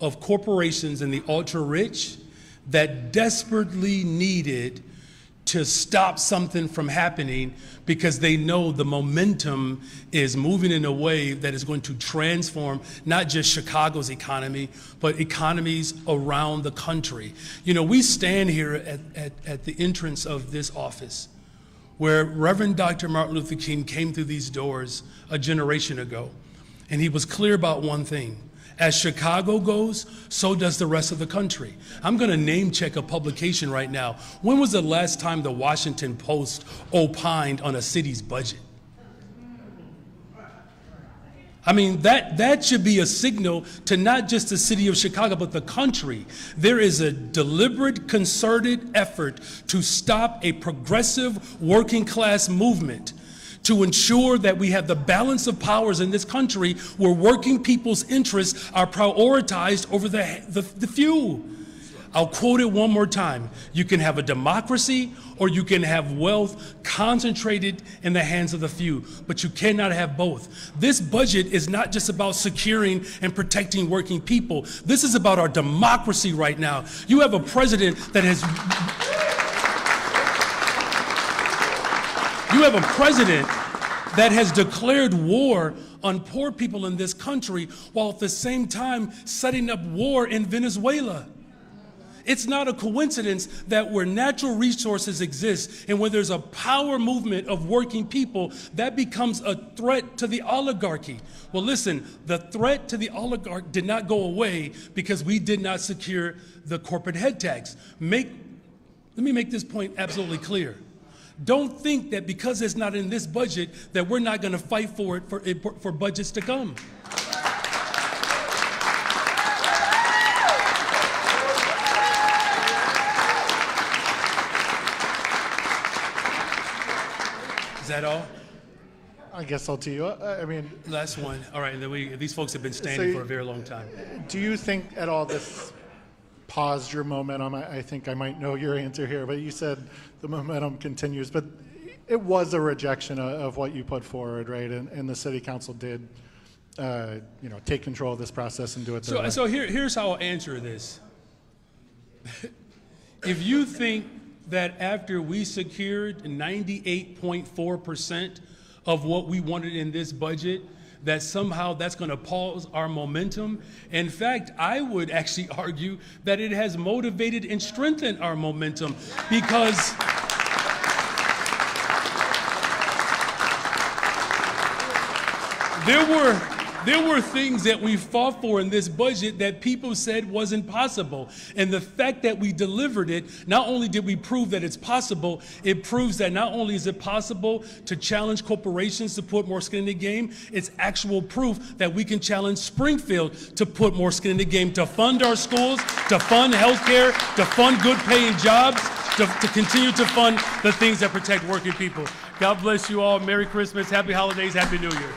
of corporations and the ultra-rich that desperately needed to stop something from happening because they know the momentum is moving in a way that is going to transform not just Chicago's economy, but economies around the country. We stand here at the entrance of this office where Reverend Dr. Martin Luther King came through these doors a generation ago, and he was clear about one thing. As Chicago goes, so does the rest of the country. I'm going to name check a publication right now. When was the last time the Washington Post opined on a city's budget? I mean, that should be a signal to not just the city of Chicago, but the country. There is a deliberate, concerted effort to stop a progressive working class movement to ensure that we have the balance of powers in this country where working people's interests are prioritized over the few. I'll quote it one more time. You can have a democracy or you can have wealth concentrated in the hands of the few, but you cannot have both. This budget is not just about securing and protecting working people. This is about our democracy right now. You have a president that has... You have a president that has declared war on poor people in this country while at the same time setting up war in Venezuela. It's not a coincidence that where natural resources exist and where there's a power movement of working people, that becomes a threat to the oligarchy. Well, listen, the threat to the oligarch did not go away because we did not secure the corporate head tax. Let me make this point absolutely clear. Don't think that because it's not in this budget that we're not going to fight for it for budgets to come. Is that all? I guess I'll tell you. I mean, last one. All right, and then these folks have been standing for a very long time. Do you think at all this paused your momentum? I think I might know your answer here, but you said the momentum continues. But it was a rejection of what you put forward, right? And the city council did, take control of this process and do it their way. So here's how I'll answer this. If you think that after we secured 98.4% of what we wanted in this budget, that somehow that's going to pause our momentum. In fact, I would actually argue that it has motivated and strengthened our momentum because There were things that we fought for in this budget that people said wasn't possible. And the fact that we delivered it, not only did we prove that it's possible, it proves that not only is it possible to challenge corporations to put more skin in the game, it's actual proof that we can challenge Springfield to put more skin in the game, to fund our schools, to fund healthcare, to fund good paying jobs, to continue to fund the things that protect working people. God bless you all. Merry Christmas, Happy Holidays, Happy New Year.